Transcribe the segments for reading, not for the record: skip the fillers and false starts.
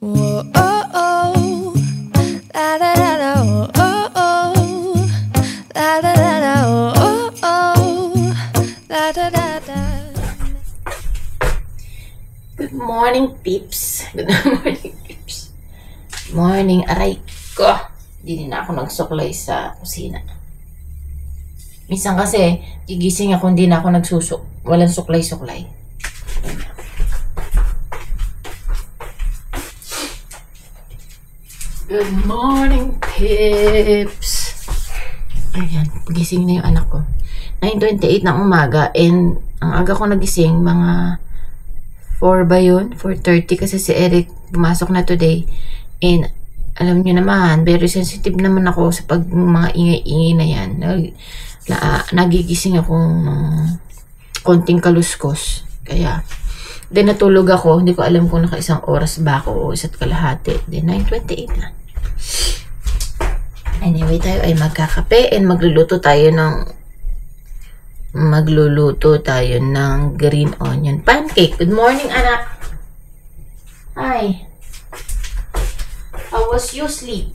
Whoa, oh, oh. La da da da, oh, oh, oh. La da da da, oh, oh, oh. La da da da. Good morning, peeps. Good morning, peeps. Morning, aray ko. Hindi na ako nagsuklay sa kusina. Minsan kasi, gigising ako, hindi na ako walang suklay-suklay. Good morning, peeps. Ayan, pagising na yung anak ko. 9:28 ng umaga, and ang aga ko nagising, mga 4 ba yun? 4:30 kasi si Eric pumasok na today. And alam niyo naman, very sensitive naman ako sa mga ingay-ingay na yan. Nagigising ako ng konting kaluskos. Kaya, then natulog ako. Hindi ko alam kung naka isang oras ba ako o isa't kalahati. Then 9:28 na. Anyway, tayo ay magkakape and magluluto tayo ng green onion pancake. Good morning, anak. Hi. How was your sleep?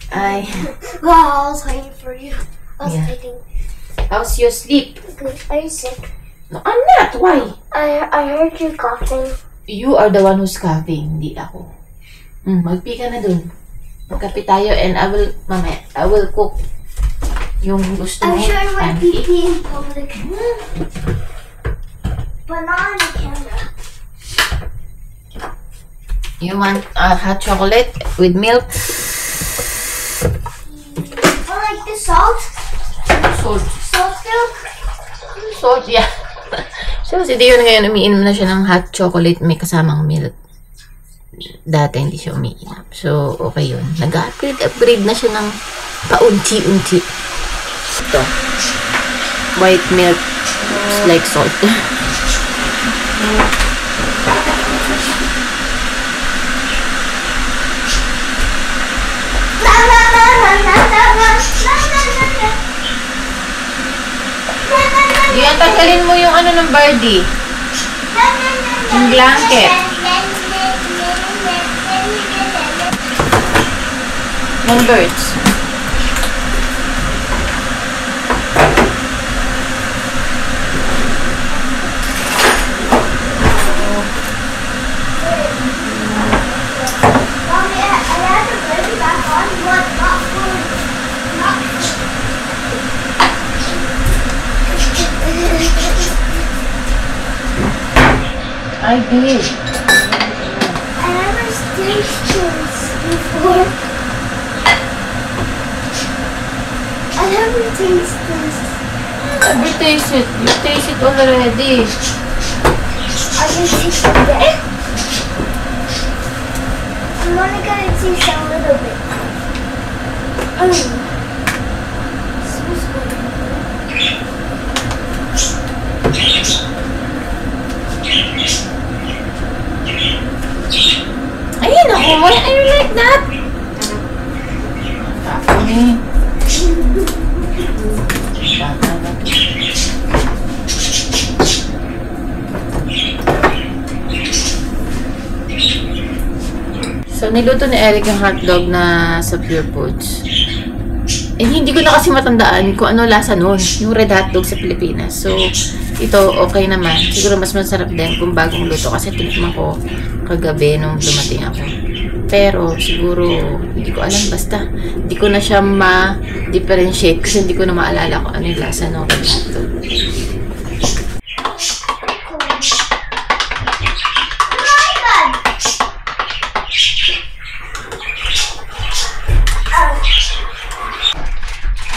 Well, I was waiting for you. I was waiting. How's your sleep? Good. Are you sick? No, I'm not. Why? I heard you coughing. You are the one who's coughing, hindi ako. Magpi ka na dun. Magkape tayo and I will cook yung gusto mo. I'm sure I might be in public. But not on the camera. You want hot chocolate with milk? I like the salt. Salt. Salt milk. Salt, yeah. So, si Dion ngayon, umiinom na siya ng hot chocolate may kasamang milk. Dati hindi siya umiinom. So, okay yun. Nag-upgrade na siya ng paunti-unti. Ito. White milk. It's like salt. Diyan, tanggalin mo yung ano ng birdie. Yung blanket. Ng birds. Mommy, I had the baby back on, but not food. I did. I never tasted this before. I never tasted this. Never taste it. You taste it already. Are you tasting it? I'm only gonna taste a little bit. Smells good. Ayun ako. Why are you like that? Okay. So, niluto ni Eric yung hotdog na sa Pure Foods. Eh, hindi ko na kasi matandaan kung ano lasa nun. Yung red hotdog sa Pilipinas. So, ito okay naman. Siguro mas masarap din kung bagong luto. Kasi tinikman ko kagabi nung dumating ako. Pero, siguro, hindi ko alam. Basta, hindi ko na siya ma-differentiate kasi hindi ko na maalala kung ano yung lasa ng red hotdog.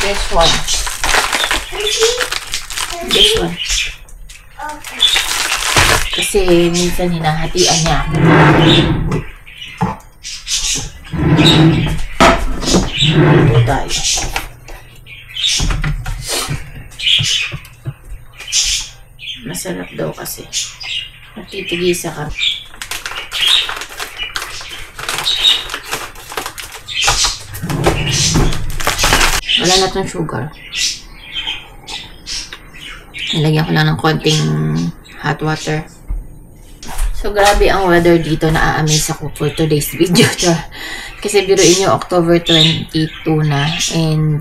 This one. This one. Okay. Kasi minsan hinahatian niya ako. Ito tayo. Masarap daw kasi. Natitigisa ka. Wala na itong sugar. Nilagyan ko lang ng konting hot water. So, grabe ang weather dito. Na-amaze ako for today's video. Kasi biruin nyo, October 22 na. And,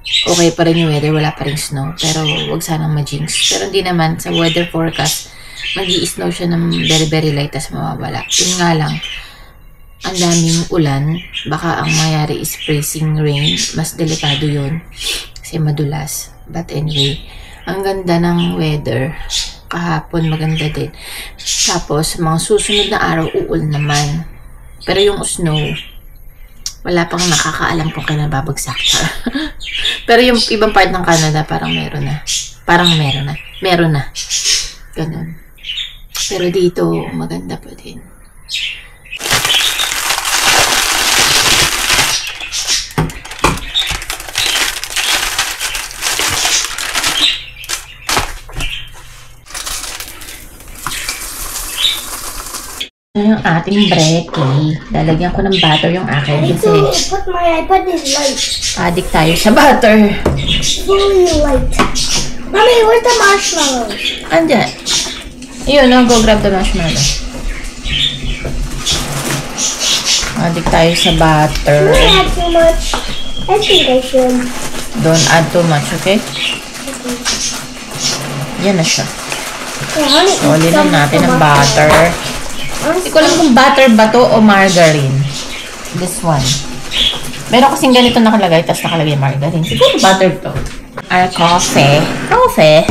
okay pa rin yung weather. Wala pa rin snow. Pero, wag sanang ma-jinx. Pero hindi naman, sa weather forecast, mag-i-snow siya ng very, very light tas mawawala. Yun nga lang, ang daming ulan. Baka ang mayari is freezing rain. Mas delikado yun. Kasi madulas. But anyway, ang ganda ng weather. Kahapon maganda din. Tapos, mga susunod na araw, uulan naman. Pero yung snow, wala pang nakakaalam kung kailan babagsak. Pero yung ibang part ng Canada, parang meron na. Meron na. Ganun. Pero dito, maganda pa din. Yung ating brekkie. Lalagyan ko ng butter yung akin kasi Put my iPad in light. addict tayo sa butter. Fully light. Mommy, where's the marshmallows? Andyan. Yun, go grab the marshmallow. Addict tayo sa butter. Do I add too much? I think I should. Don't add too much, okay? Yan na siya. Yeah, I want to So, eat linan some natin of ang the butter. Hindi ko alam kung butter ba to o margarine. This one. Meron kasing ganito nakalagay, tapos nakalagay margarine. Siguro butter to. Our coffee. Coffee.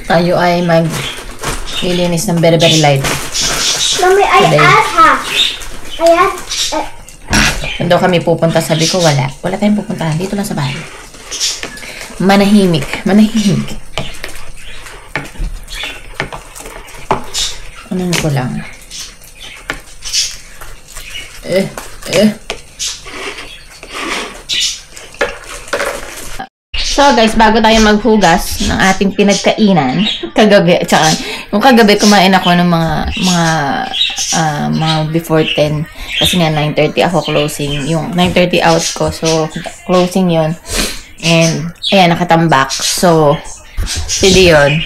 Tayo ay maglilinis ng very, very light. Mommy, I Today. add half. I add. Kung daw kami pupunta, sabi ko wala. Wala tayong pupuntahan. Dito lang sa bahay. Manahimik. Ano ko lang. So guys, bago tayo maghugas ng ating pinagkainan kagabi, tsaka yung kagabi kumain ako ng mga before 10 kasi nga 9:30 ako closing, yung 9:30 out ko, so closing yon. And ayan, nakatambak. So hindi yun,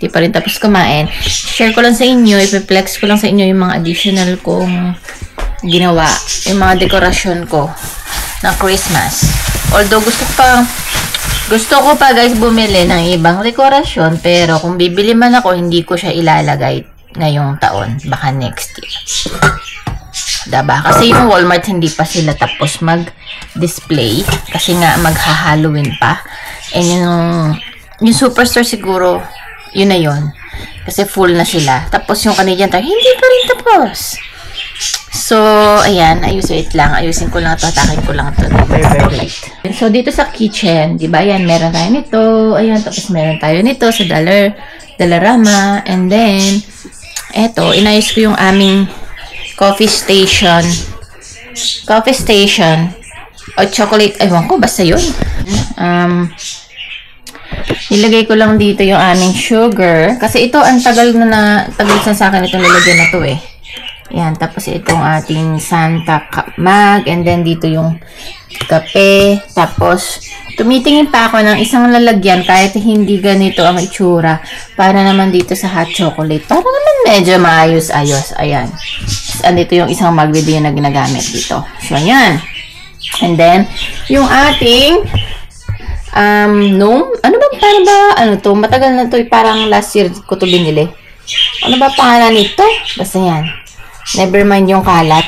di pa rin tapos kumain. Share ko lang sa inyo, ipiplex ko lang sa inyo yung mga additional kong ginawa, yung mga dekorasyon ko ng Christmas. Although gusto ko pa guys bumili ng ibang dekorasyon, pero kung bibili man ako, hindi ko siya ilalagay ngayong taon. Baka next year. Diba? Kasi yung Walmart hindi pa sila tapos mag-display. Kasi nga magha-Halloween pa. And yung Superstore siguro, yun na yun. Kasi full na sila. Tapos yung Canadian Tire, hindi pa rin tapos. So, ayan, ayusin ko lang ito, atakin ko lang ito, very, very light. So, dito sa kitchen, di ba, ayan, meron tayo nito, ayan, tapos meron tayo nito sa Dollarama, and then, eto, inayos ko yung aming coffee station, o chocolate, ewan ko, basta yun. Nilagay ko lang dito yung aming sugar, kasi ito, ang tagal sa akin itong lalagyan na to eh. Yan, tapos itong ating Santa mug, and then dito yung kape, tapos tumitingin pa ako ng isang lalagyan kahit hindi ganito ang itsura para naman dito sa hot chocolate, para naman medyo maayos-ayos. Ayan, andito yung isang mug video na ginagamit dito. So, ayan. And then, yung ating to, matagal na to, parang last year ko to binili. Ano ba pangalan nito? Basta yan. Never mind yung kalat.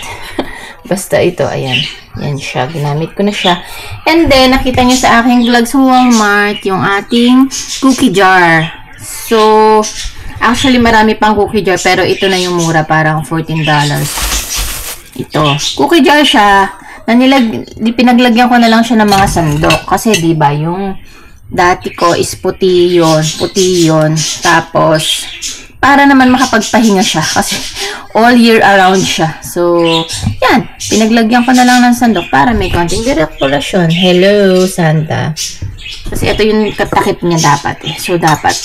Basta ito, ayan. Yan siya. Ginamit ko na siya. And then, nakita niyo sa aking vlog sa Walmart, yung ating cookie jar. So, actually, marami pang cookie jar, pero ito na yung mura, parang $14. Ito. Cookie jar siya. Pinaglagyan ko na lang siya ng mga sandok. Kasi, di ba, yung dati ko is puti yun. Tapos, para naman makapagpahinga siya kasi all year around siya. So, yan. Pinaglagyan ko na lang ng sandok para may konting dekorasyon. Hello, Santa. Kasi ito yung katakip niya dapat eh. So, dapat,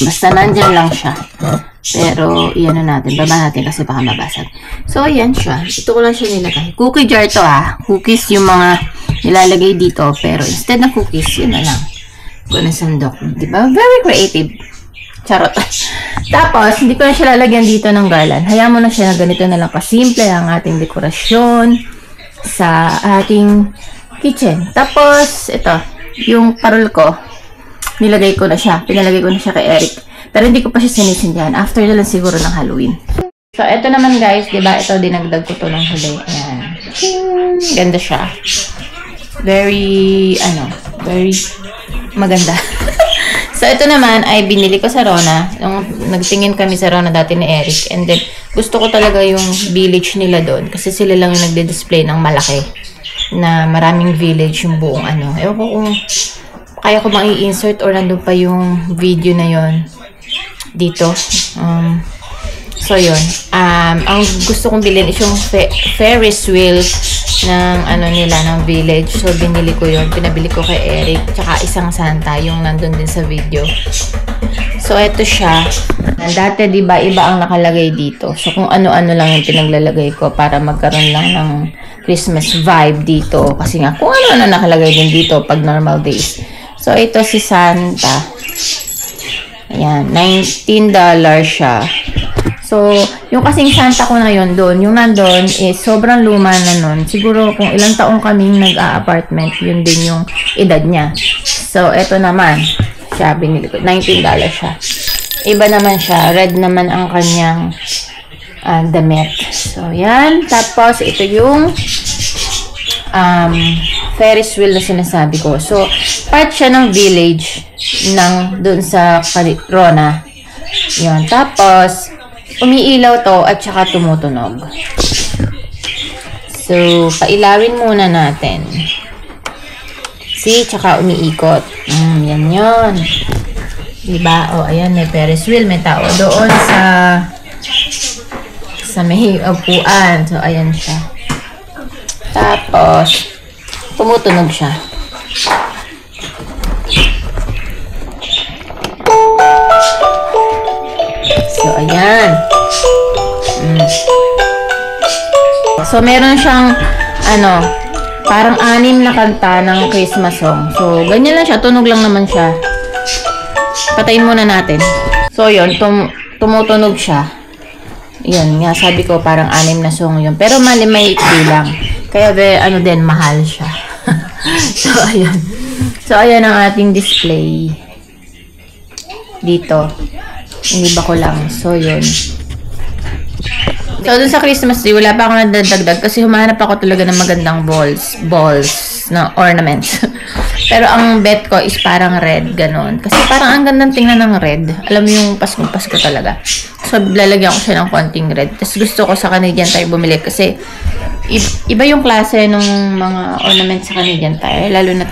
basta nandyan lang siya. Pero, iyan natin. Baba natin kasi baka mabasag. So, ayan siya. Ito ko lang siya nilagay. Cookie jar to Cookies yung mga nilalagay dito. Pero, instead na cookies, yun na lang. ko na sandok. Diba? Very creative. Charot. Tapos, hindi ko na siya lalagyan dito ng garland. Hayaan mo na siya na ganito na lang kasimple ang ating dekorasyon sa ating kitchen. Tapos, ito, yung parol ko, nilagay ko na siya. Pinalagay ko na siya kay Eric. Pero hindi ko pa siya sinisindihan. After na lang siguro ng Halloween. So, ito naman guys, diba? Ito, dinagdag ko to ng huli. Ayan. Ganda siya. Very, very maganda. So, ito naman ay binili ko sa Rona. Nagtingin kami sa Rona dati ni Eric. And then, gusto ko talaga yung village nila doon. Kasi sila lang yung nagde-display ng malaki. Na maraming village yung buong Ewan ko kung kaya ko bang i-insert or nandun pa yung video na yon dito. So, yun. Ang gusto kong bilhin is yung Ferris wheel ng nila, ng village. So, binili ko yun. Pinabili ko kay Eric. Tsaka isang Santa, yung nandun din sa video. So, eto siya. Dati, diba, iba ang nakalagay dito. So, kung ano-ano lang yung pinaglalagay ko para magkaroon lang ng Christmas vibe dito. Kasi nga, kung ano-ano nakalagay din dito pag normal days. So, ito si Santa. Ayan, $19 siya. So, yung kasing Santa ko na yun doon, yung nandun is sobrang luma na nun. Siguro kung ilang taong kaming nag-a-apartment, yun din yung edad niya. So, eto naman, siya, binili ko. $19 siya. Iba naman siya. Red naman ang kanyang damit. So, yan. Tapos, ito yung Ferris wheel na sinasabi ko. So, part siya ng village ng doon sa Rona. Yan. Tapos, umiilaw to at saka tumutunog. So, pailawin muna natin. See, tsaka umiikot. Yan yun. Diba? O, ayan, may Ferris wheel. May tao doon sa may upuan. So, ayan siya. Tapos, tumutunog siya. So, ayan. So, meron siyang, parang 6 na kanta ng Christmas song. So, ganyan lang siya. Tunog lang naman siya. Patayin muna natin. So, yun. Tumutunog siya. Yun nga, sabi ko, parang 6 na song yun. Pero may ikli lang. Kaya, din, mahal siya. So, ayan. So, ayan ang ating display. Dito. Iniba ko lang. So, yun. So, dun sa Christmas tree, wala pa ako nadadagdag kasi humanap ako talaga ng magandang balls na ornaments. Pero ang bet ko is parang red, ganun. Kasi parang ang gandang tingnan ng red. Alam mo yung Pasko talaga. So, lalagyan ko siya ng konting red. Tapos gusto ko sa Canadian Tire bumili kasi iba yung klase ng mga ornaments sa Canadian Tire. Lalo na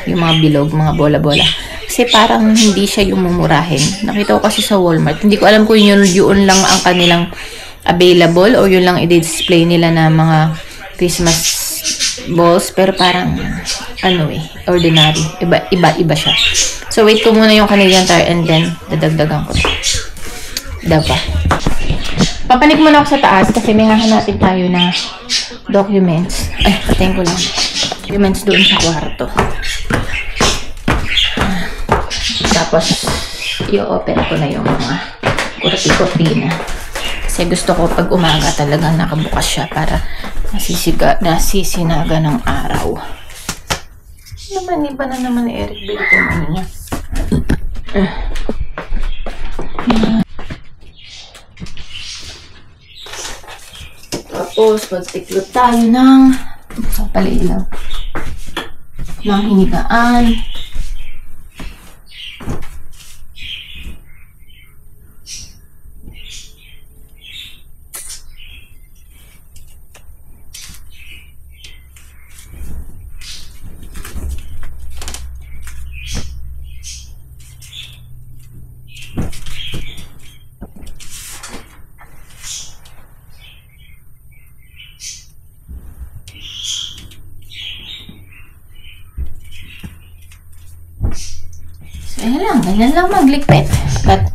yung mga bilog, mga bola-bola. Kasi parang hindi siya yung mumurahin. Nakita ko kasi sa Walmart. Hindi ko alam kung yun lang ang kanilang available o yun lang i-display nila na mga Christmas balls. Pero parang, ordinary. Iba siya. So, wait ko muna yung Canadian Tire and then dadagdagan ko. Diba? Papanik muna ako sa taas kasi may hahanapin tayo na documents. Ay, patayin ko lang. Documents doon sa kwarto. Tapos, i-open ko na yung mga kurti-kurtina. Kasi gusto ko pag umaga talaga nakabukas siya para nasisinaga ng araw. Iba na naman ni Eric Bale ito niya. Tapos, pagtiklot tayo ng hinigaan. Ganyan lang maglikpit. But,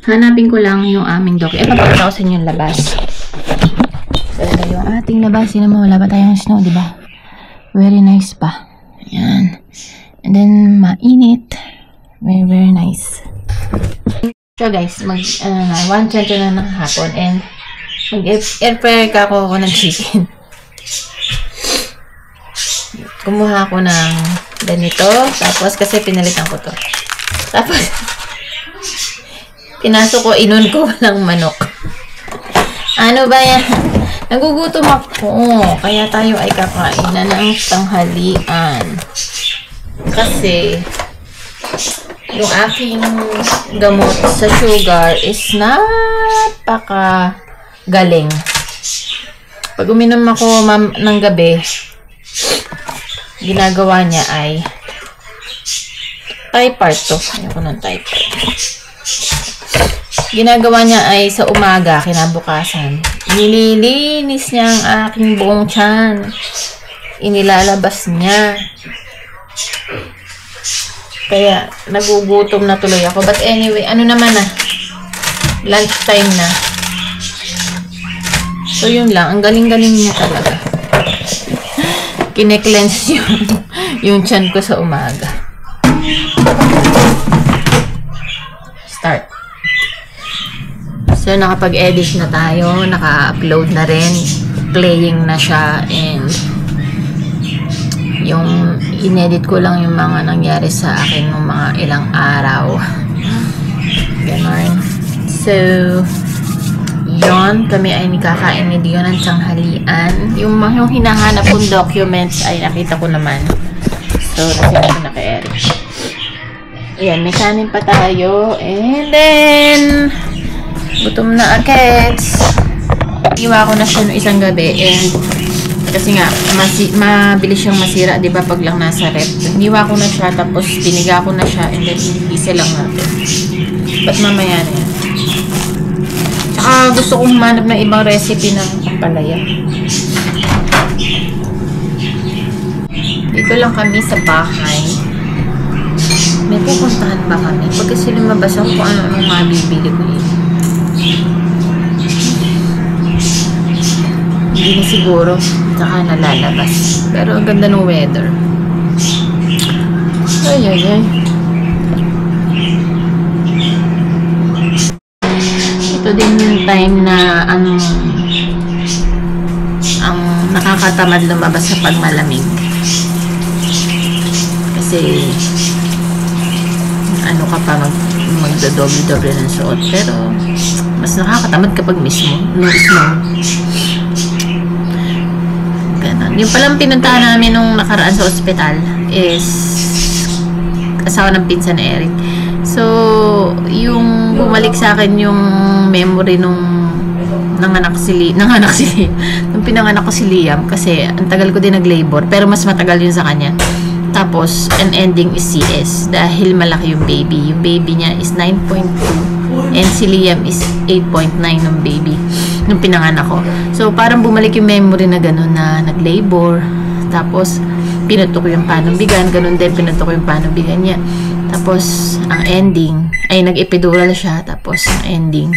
hanapin ko lang yung aming dog. Papakita ko sa inyo yung labas. So, ito yung ating labas. Sino mo, wala ba tayong snow, diba? Very nice pa. Ayan. And then, mainit. Very, very nice. So guys, one chan na ng hapon and mag-air fryer ka ako ng chicken. Kumuha ako ng ganito. Tapos, kasi pinalitan ko to. Tapos, pinasok ko, inun ko ng manok. Ano ba yan? Nagugutom ako. Kaya tayo ay kakain na ng tanghalian. Kasi, yung aking gamot sa sugar is napaka galing. Pag uminom ako ng gabi, ginagawa niya ay typart to. Ayoko ng typart. Ginagawa niya ay sa umaga, kinabukasan. Nililinis niya ang aking buong tiyan. Inilalabas niya. Kaya, nagugutom na tuloy ako. But anyway, ano naman na? Lunchtime na. So, yun lang. Ang galing-galing niya talaga. Kine-cleanse yung tiyan ko sa umaga. Start. So, nakapag-edit na tayo. Naka-upload na rin. Playing na siya. And, yung inedit ko lang yung mga nangyari sa akin ng mga ilang araw. Ganon. So, yon kami ay nikakain ni Dion ng tanghalian. Yung hinahanap kong documents ay nakita ko naman. So, nasira ko na kay Eric. Ayan, may kanin pa tayo. And then, gutom na agets. Iwa ko na siya noong isang gabi. And, kasi nga, mabilis siyang masira, di ba, pag lang nasa rep. Iniwa ko na siya, tapos piniga ko na siya, and then isa lang natin. But mamaya na yan. Tsaka gusto kong humanap ng ibang recipe ng pampalaya. Dito lang kami sa bahay. May pupuntahan ba kami? Pag kasi lumabas ako kung ano-anong mabibili ko yun. Hindi na siguro. Tsaka nalalabas. Pero ang ganda ng weather. Ay, ay, ay. Ito din yung time na ang nakakatamad lumabas sa pagmalamig. Kasi ano ka pa magdodoble-doble ng suot. Pero mas nakakatamad kapag mismo. No snow. Ganon. Yung palang pinuntahan namin nung nakaraan sa ospital is asawa ng pinsan na Eric. So, yung bumalik sa akin yung memory nung nanganak si nung pinanganak ko si Liam kasi ang tagal ko din nag-labor pero mas matagal yun sa kanya. Tapos, an ending is CS dahil malaki yung baby. Yung baby niya is 9.2 and si Liam is 8.9 ng baby nung pinanganak ko. So, parang bumalik yung memory na gano'n na nag-labor. Tapos, pinutok ko yung panumbigan. Gano'n din, pinutok ko yung panumbigan niya. Tapos, ang ending, ay nag-epidural siya. Tapos, ang ending,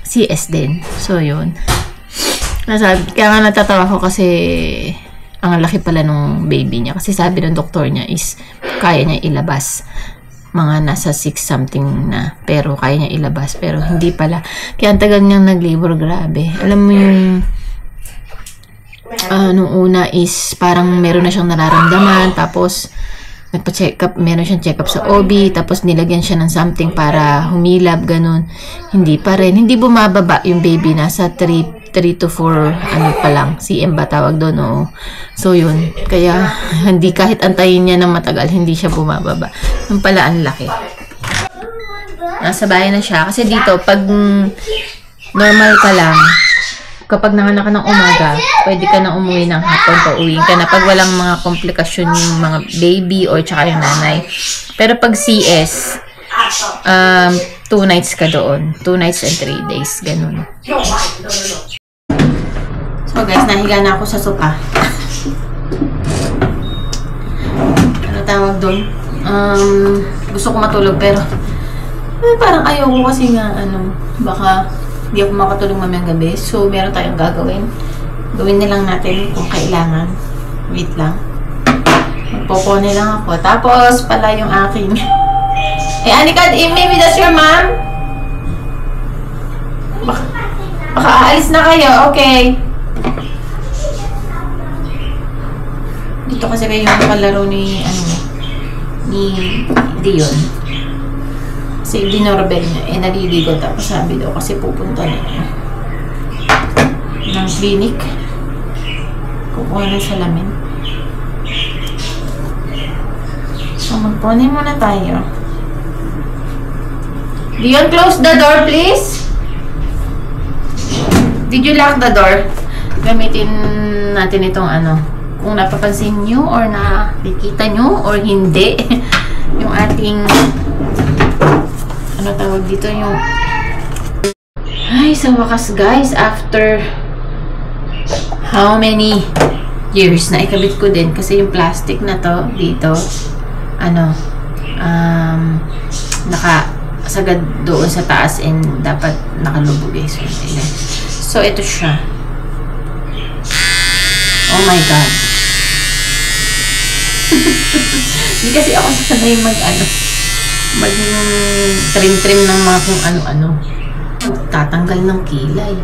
CS din. So, yun. Kaya nga natatawa ko kasi ang laki pala nung baby niya. Kasi sabi ng doktor niya is kaya niya ilabas. Mga nasa 6 something na. Pero kaya niya ilabas. Pero hindi pala. Kaya ang tagal niyang nag-labor. Grabe. Alam mo yung nung una is parang meron na siyang nararamdaman. Tapos nagpa-check up. Meron siyang check up sa OB. Tapos nilagyan siya ng something para humilab. Ganun. Hindi pa rin. Hindi bumababa yung baby. Nasa 3 to 4 ano pa lang, CM ba tawag doon, o so yun, kaya hindi kahit antayin niya ng matagal, hindi siya bumababa. Yung pala ang laki. Nasa bahay na siya kasi dito pag normal ka lang, kapag nanganak ka ng umaga, pwede ka na umuwi ng hapon, pauwiin ka na pag walang mga komplikasyon yung mga baby or tsaka yung nanay. Pero pag CS 2 nights ka doon, 2 nights and 3 days, ganun. So guys, nahiga na ako sa sopa. Ano tawag doon? Gusto ko matulog pero parang ayoko kasi nga baka hindi ako makatulog mamayang gabi. So meron tayong gagawin. Gawin na lang natin kung kailangan. Wait lang. Magpopone lang ako. Tapos, pala yung aking... Eh, Anika, maybe that's your mom? Baka aalis na kayo. Okay. Dito kasi kayo yung kalaro ni, ni Dion. Kasi dinoorbell niya. Eh, naliligo. Tapos sabi daw kasi pupunta na ng clinic. Kukuha ng salamin. So, magpone muna tayo. Dion, close the door, please. Did you lock the door? Gamitin natin itong kung napapansin nyo or nakikita nyo or hindi. Yung ating tawag dito yung ay, sa wakas guys, after how many years na ikabit ko din kasi yung plastic na to dito nakasagad doon sa taas and dapat nakalubog eh. So ito siya. Oh my god. Hindi kasi ako sanay mag trim ng mga kung ano-ano. Tatanggal ng kilay.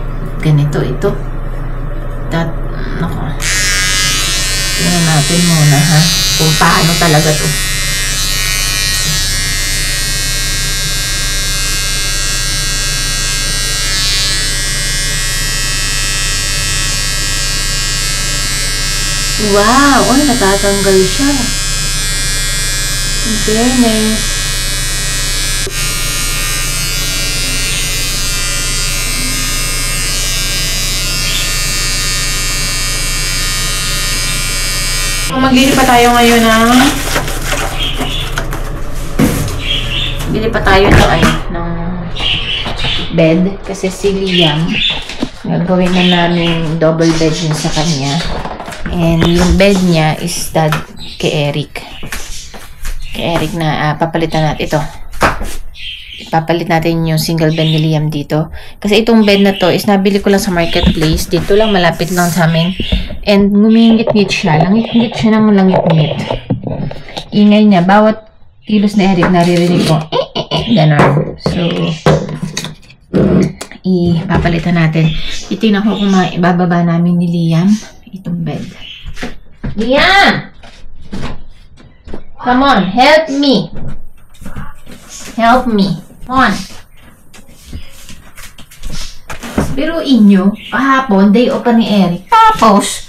Ganito, ito. Nako. Tingnan natin muna, ha? Kung paano talaga to. Wow! Uy, natatanggal siya. In fairness. Maglili pa tayo ngayon bili pa tayo ng bed kasi si Liam gagawin na namin double bed yun sa kanya and yung bed niya is kay Eric na papalitan natin ito. Papalit natin yung single bed ni Liam dito. Kasi itong bed na to is nabili ko lang sa marketplace. Dito lang, malapit lang sa amin. And ngumingit-ngit siya. Langit-ngit siya ng langit-ngit. Ingay niya. Bawat kilos na Eric, naririnig ko. Ganon. So, ipapalitan natin. Itingnan ko kung ibababa namin ni Liam itong bed. Liam! Come on, help me. Help me. Come on. Pero inyo, kahapon, day off pa ni Eric. Tapos,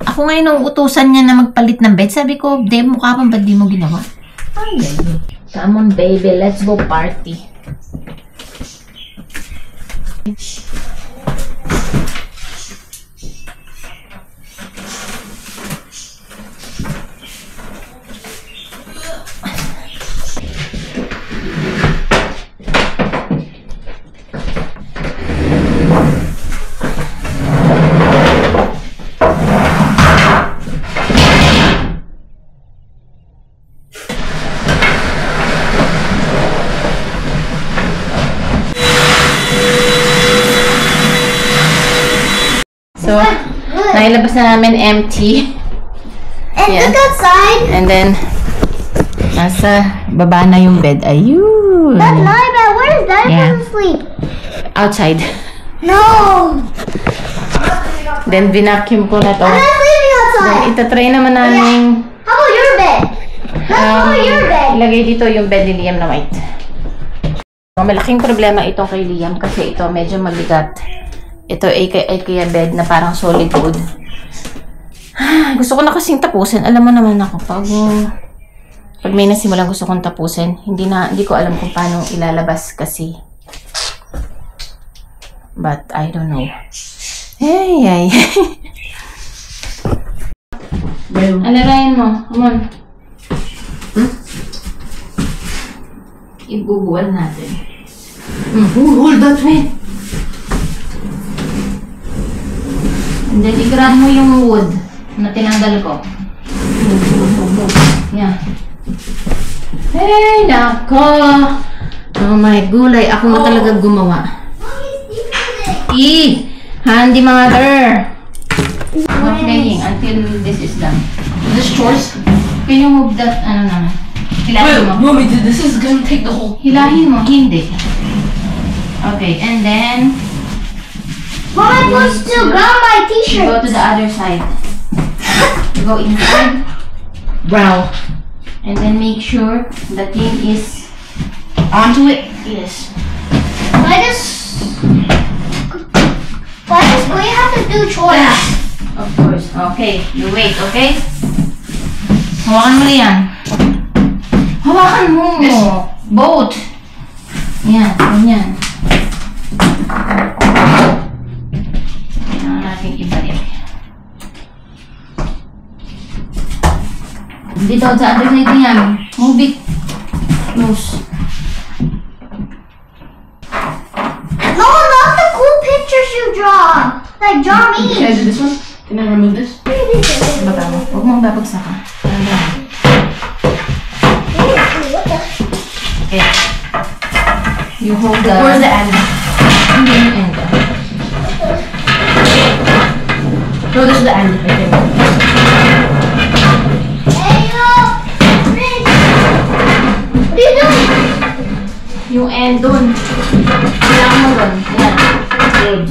ako ngayon nung utusan niya na magpalit ng bed, sabi ko, day, mukha pa ba't di mo ginawa? Ay, come on, baby. Let's go party. So, nailabas na namin empty. And Yan. look outside. And then, nasa baba na yung bed. Ayun! That's my bed. Where is Daddy Yeah. supposed to sleep? Outside. No. Then, binacuum ko na to. I'm not sleeping outside. Then, itatry naman namin How about your bed? Let's go to your bed. ilagay dito yung bed ni Liam na white. So, malaking problema itong kay Liam kasi ito medyo mabigat. Ito ay kaya bed na parang solid wood. Gusto ko na kasing tapusin. Alam mo naman ako, pag may nasimulan gusto kong tapusin, hindi ko alam kung paano ilalabas kasi. But, I don't know. Ay. Alalayan mo. Come on. Ibubuan natin. Hold that way. And then, i-grab mo yung wood na tinanggal ko. Yan. Hey, nako! Oh my gulay. Ako na talaga gumawa. Handy mother! No playing until this is done. This chores. Can you move that, ano naman? Hilahin mo. Mommy, this is gonna take the whole... Hilahin mo, hindi. Okay, and then, Mom, I'm supposed to grab my you t-shirt. go to the other side. You go inside, Brow. and then make sure the thing is Onto it. yes. Why does we have to do chores? Of course. Okay, you wait, okay? Hawakan mo na yan. Hawakan mo! Both! Yan, ganyan. Kailangan natin ibalik. Dito, sa other side niyan. Move it. Close. No, not the cool pictures you draw. Like draw Can I me. do this one? Can I remove this? Baba mo. Huwag mong babagsakan. Parang ganyan. Okay. You hold the... Where's the end? Hindi yung end. No, this is the end. Right there. Hey, yo, Rich. What are you doing? Yung end dun. Kailangan mo dun. Yan. Good.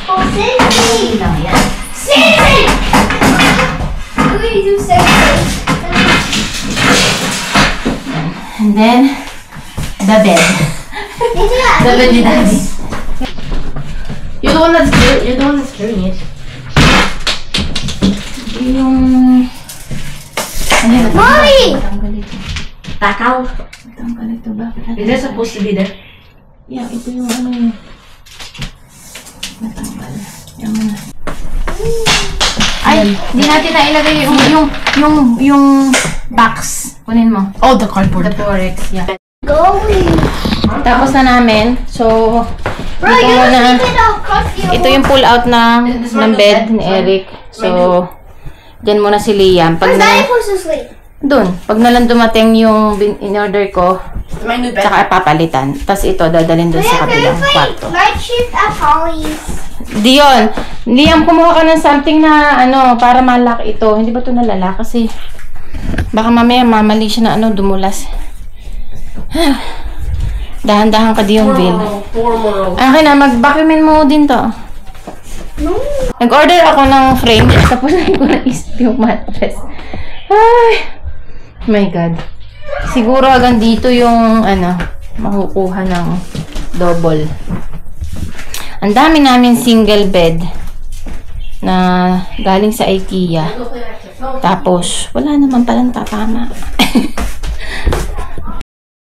Oh, Sissy. Hindi lang yan. Sissy. What do you do, Sissy? And then, the bed. The bed ni Daddy. You're the one that's carrying it. Yung... Ano, Mommy! natanggal ito. Takaw. Natanggal ito. Bakit? Is that supposed to be there? Yeah, ito yung ano yun. Natanggal. Yan mo na. Ay, hindi natin na ilagay yung box. Kunin mo. Oh, the cardboard. The Forex, yeah. Going. Tapos na namin. So, Bro, dito you muna. just leave it across the Ito yung pull out ng bed ni Eric. So, dyan muna si Liam. Pag Where's Daddy na, supposed to sleep? dun. Pag nalang dumating yung in-order ko, My new bed. tsaka papalitan. Tapos ito, dadalhin dun We sa have to kabilang play kwarto. night shift at Holly's. Diyon, Liam, kumuha ka ng something na ano, para malak ito. Hindi ba ito nalala? Kasi, baka mamaya mamali siya na ano, dumulas. Dahan-dahan ka diyon, Bill. Formal. Akin na, mag-vacuumin mo din to. No. Nag-order ako ng frame, tapos ko na yung mattress. Ay, my God. Siguro hanggang dito yung, ano, makukuha ng double. Ang dami namin single bed na galing sa IKEA. Tapos, wala naman palang tatama.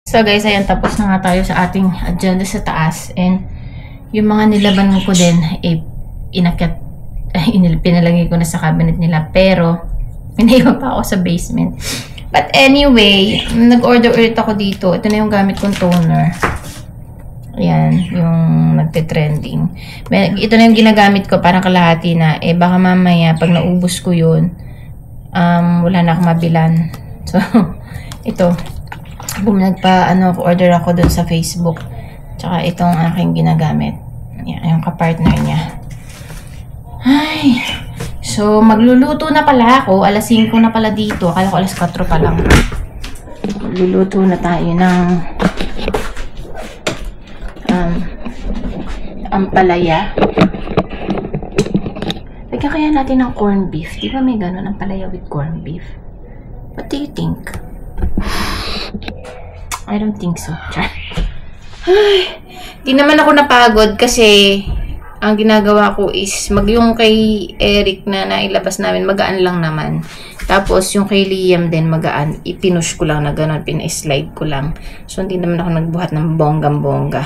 So guys, ayan, tapos na nga tayo sa ating agenda sa taas. And yung mga nilaban ko din, pinalagay ko na sa cabinet nila. Pero, iniwan pa ako sa basement. But anyway, nag-order ulit ako dito. Ito na yung gamit kong toner. Ayan, yung nagte-trending. Ito na yung ginagamit ko, parang kalahati na. Eh, baka mamaya, pag naubos ko yun, wala na akong mabilan. So, ito. Order ako dun sa Facebook. Tsaka itong aking ginagamit. Yan, yung kapartner niya. Ay. So, magluluto na pala ako. Alas 5 na pala dito. Akala ko alas 4 pa lang. Magluluto na tayo ng ampalaya. Lagyan kaya natin ng corned beef. Di ba may gano'n ampalaya with corned beef? What do you think? I don't think so. Ay, di naman ako napagod kasi ang ginagawa ko is yung kay Eric na nailabas namin, magaan lang naman. Tapos yung kay Liam din magaan, ipinush ko lang na gano'n, pina-slide ko lang. So hindi naman ako nagbuhat ng bonggang-bongga.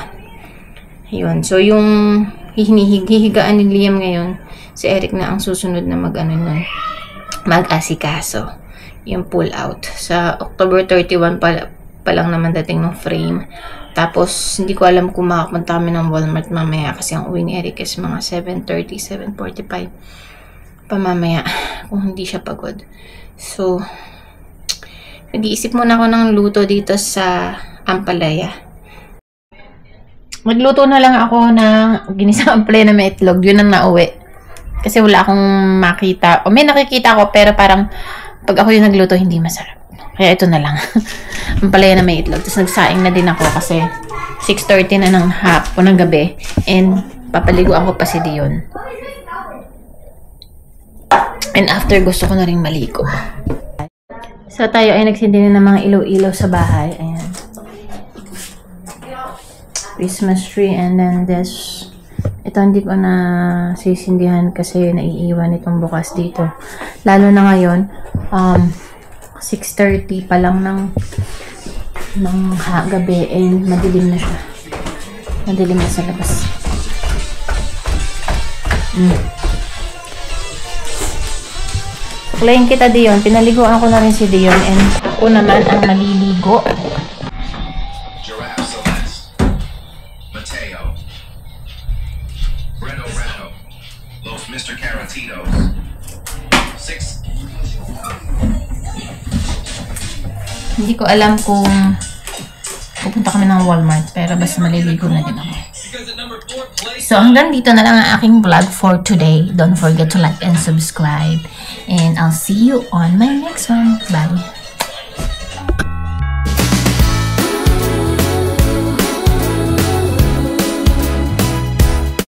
Ayun. So yung hihigaan ni Liam ngayon, si Eric na ang susunod na mag-asikaso. Yung pull out. Sa October 31 pa lang naman dating ng frame. Tapos, hindi ko alam kung makapunta kami ng Walmart mamaya kasi ang uwi ni Eric is mga 7:30, 7:45 pa mamaya kung hindi siya pagod. So, nag-iisip muna ako ng luto dito sa ampalaya. Magluto na lang ako ng ginisang play na may itlog. Yun ang nauwi. Kasi wala akong makita. O may nakikita ko, pero parang pag ako yung nagluto, hindi masarap. Kaya ito na lang. Ang palaya na may itlog. Tapos nagsaing na din ako kasi 6:30 na ng hapon ng gabi. And papaligo ako pa si Dion. And after, gusto ko na rin maligo. So tayo ay nagsindi na ng mga ilaw-ilaw sa bahay. Ayan. Christmas tree, and then this. Ito hindi ko na sisindihan kasi naiiwan itong bukas dito. Lalo na ngayon, 6:30 pa lang ng gabi, and madilim na siya. Madilim na sa labas. Suklayin kita, Dion. Pinaliguan ko na rin si Dion, and ako naman ang maliligo. Mr. Caratinos. 6. Hindi ko alam kung pupunta kami ng Walmart, pero basta maliligo na din ako. So hanggang dito na lang ang aking vlog for today. Don't forget to like and subscribe. And I'll see you on my next one. Bye!